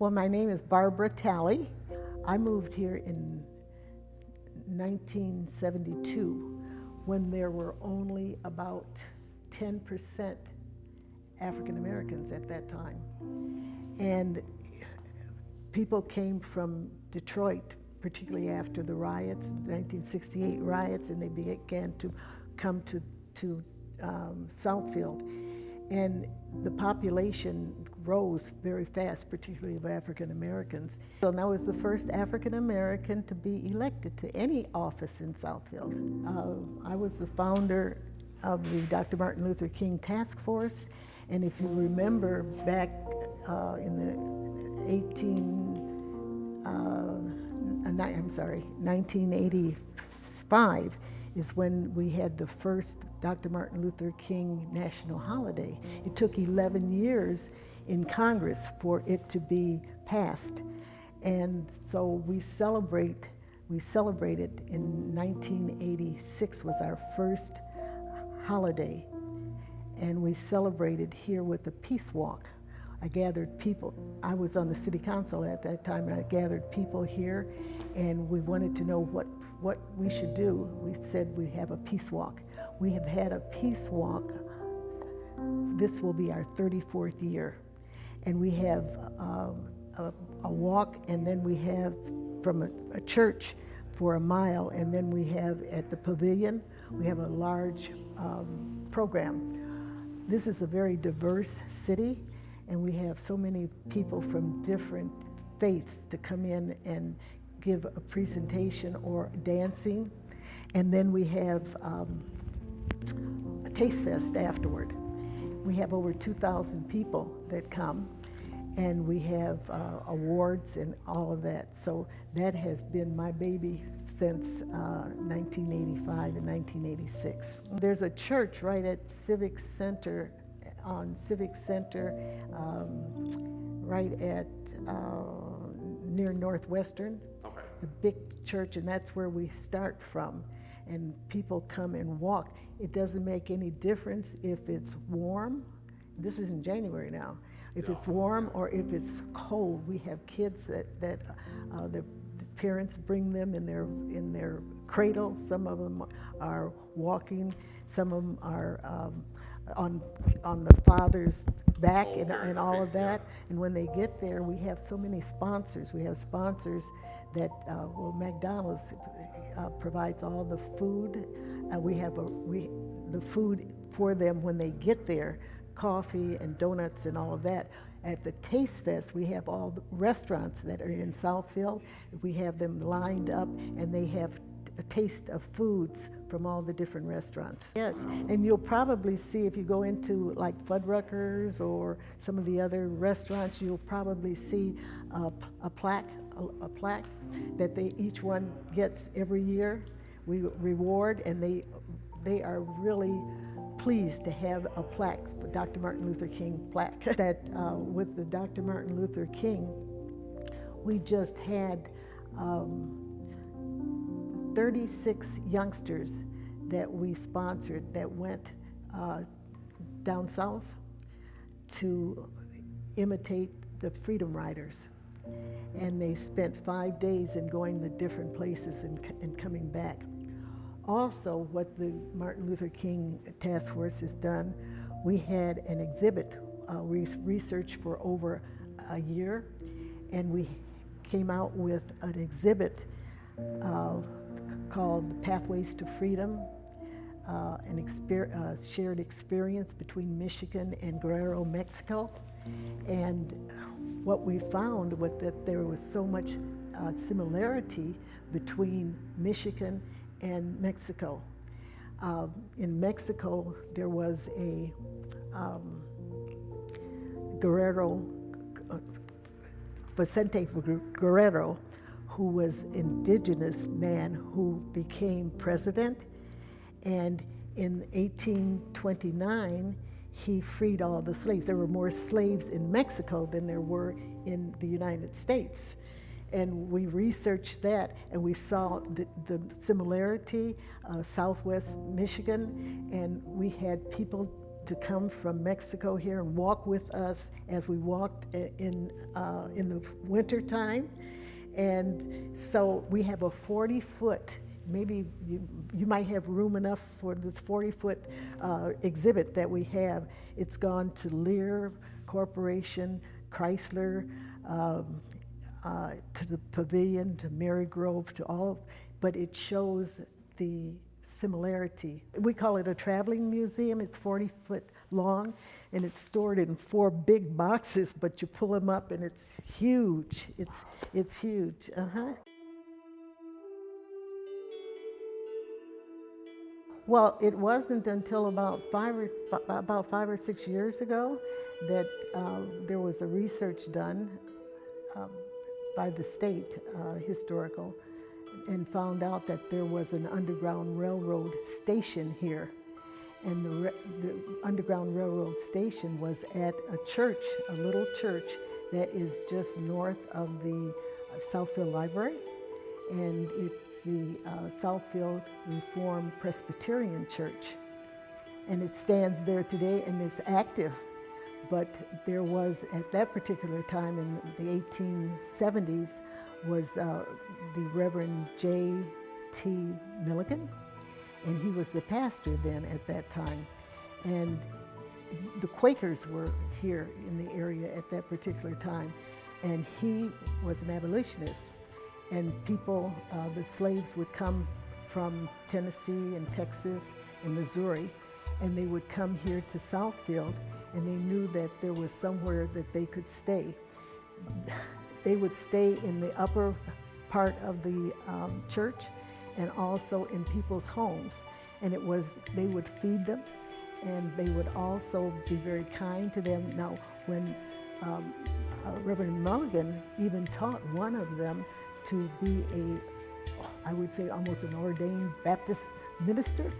Well, my name is Barbara Talley. I moved here in 1972 when there were only about 10% African Americans at that time. And people came from Detroit, particularly after the riots, 1968 riots, and they began to come to Southfield. And the population rose very fast, particularly of African Americans. So I was the first African American to be elected to any office in Southfield. I was the founder of the Dr. Martin Luther King Task Force, and if you remember back in the 1985 is when we had the first Dr. Martin Luther King national holiday. It took 11 years in Congress for it to be passed. And so we celebrated in 1986 was our first holiday. And we celebrated here with a peace walk. I gathered people. I was on the city council at that time, and I gathered people here, and we wanted to know what we should do. We said we have a peace walk. We have had a peace walk. This will be our 34th year. And we have a walk, and then we have from a church for a mile, and then we have at the pavilion, we have a large program. This is a very diverse city, and we have so many people from different faiths to come in and give a presentation or dancing. And then we have a taste fest afterward. We have over 2,000 people that come, and we have awards and all of that. So that has been my baby since 1985 and 1986. There's a church right at Civic Center, right at near Northwestern. Okay. The big church, and that's where we start from. And people come and walk. It doesn't make any difference if it's warm. This is in January now. If it's warm or if it's cold, we have kids that the parents bring them in their cradle. Some of them are walking. Some of them are on the father's back and all of that. And when they get there, we have so many sponsors. We have sponsors that, McDonald's provides all the food. We have the food for them when they get there, coffee and donuts and all of that. At the Taste Fest, we have all the restaurants that are in Southfield. We have them lined up, and they have a taste of foods from all the different restaurants. Yes, and you'll probably see if you go into like Fuddruckers or some of the other restaurants, you'll probably see a plaque that each one gets every year. We reward, and they are really pleased to have a plaque, the Dr. Martin Luther King plaque. That with the Dr. Martin Luther King, we just had 36 youngsters that we sponsored that went down south to imitate the Freedom Riders. And they spent 5 days in going to different places and coming back. Also, what the Martin Luther King Task Force has done, we had an exhibit, research for over a year, and we came out with an exhibit called Pathways to Freedom, shared experience between Michigan and Guerrero, Mexico. And what we found was that there was so much similarity between Michigan and Mexico. In Mexico, there was a Guerrero, Vicente Guerrero, who was an indigenous man who became president. And in 1829, he freed all the slaves. There were more slaves in Mexico than there were in the United States. And we researched that, and we saw the similarity, Southwest Michigan, and we had people to come from Mexico here and walk with us as we walked in the winter time. And so we have a 40-foot, maybe you might have room enough for this 40-foot exhibit that we have. It's gone to Lear Corporation, Chrysler, to the Pavilion, to Marygrove, to all, but it shows the similarity. We call it a traveling museum. It's 40 foot long, and it's stored in 4 big boxes, but you pull them up and it's huge. It's huge. Well, it wasn't until about 5 or 6 years ago that there was a research done by the state historical, and found out that there was an Underground Railroad station here. And the Underground Railroad station was at a church, a little church that is just north of the Southfield Library. And it's the Southfield Reformed Presbyterian Church. And it stands there today and it's active. But there was, at that particular time in the 1870s, was the Reverend J.T. Milligan, and he was the pastor then at that time. And the Quakers were here in the area at that particular time, and he was an abolitionist. And people, the slaves would come from Tennessee and Texas and Missouri, and they would come here to Southfield, and they knew that there was somewhere that they could stay. They would stay in the upper part of the church and also in people's homes. And they would feed them, and they would also be very kind to them. Now, when Reverend Mulligan even taught one of them to be I would say almost an ordained Baptist minister,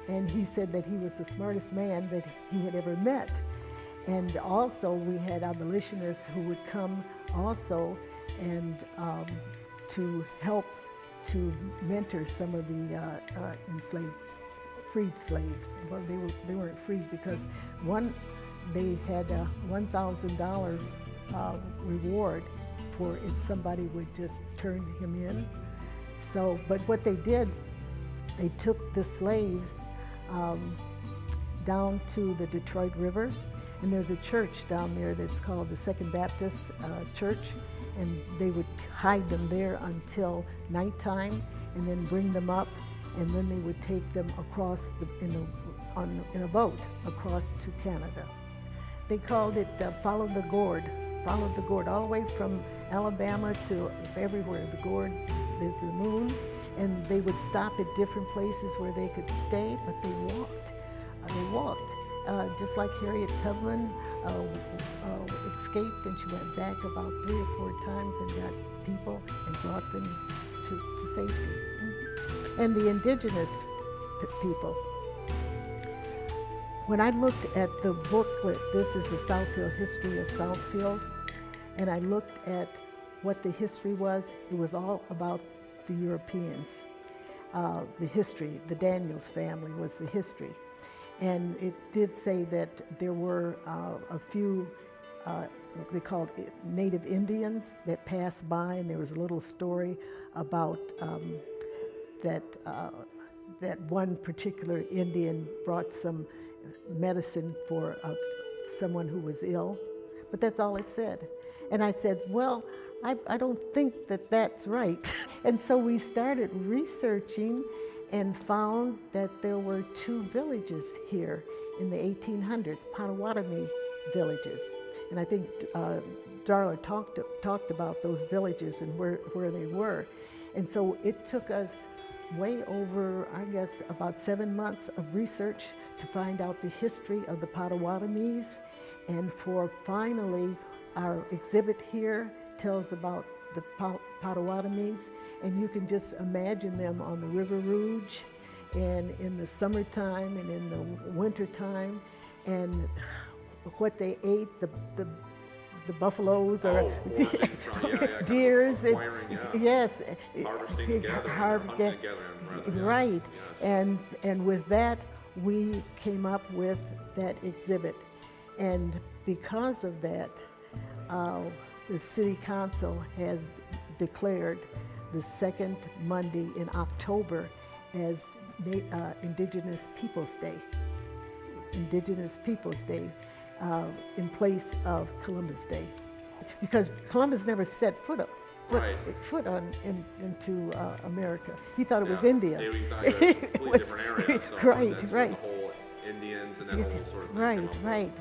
and he said that he was the smartest man that he had ever met. And also we had abolitionists who would come also and to help to mentor some of the freed slaves. Well, they weren't freed because they had a $1,000 reward for if somebody would just turn him in. So, but what they did, they took the slaves down to the Detroit River, and there's a church down there that's called the Second Baptist Church, and they would hide them there until nighttime and then bring them up, and then they would take them across in a boat across to Canada. They called it Follow the Gourd all the way from Alabama to everywhere. The gourd is the moon, and they would stop at different places where they could stay, but they walked. Just like Harriet Tubman escaped, and she went back about 3 or 4 times and got people and brought them to safety. And the indigenous people. When I looked at the booklet, this is the Southfield History of Southfield, and I looked at what the history was, it was all about the Europeans. The history, the Daniels family was the history. And it did say that there were a few, they called it Native Indians that passed by, and there was a little story about that one particular Indian brought some medicine for someone who was ill, but that's all it said. And I said, well, I don't think that that's right. And so we started researching and found that there were 2 villages here in the 1800s, Potawatomi villages. And I think Darla talked about those villages and where they were. And so it took us way over, I guess, about 7 months of research to find out the history of the Potawatomis. And for finally, our exhibit here tells about the Potawatomis, and you can just imagine them on the River Rouge, and in the summertime and in the wintertime, and what they ate, the buffaloes or deers, yes, harvesting together, right. And with that, we came up with that exhibit. And because of that, the City Council has declared the second Monday in October as Indigenous Peoples' Day. Indigenous Peoples' Day in place of Columbus Day. Because Columbus never set foot into America. He thought it was India. Yeah, we thought it was a completely different area. So Right, that's right. when the whole Indians and that whole sort of thing Right, came up with. right.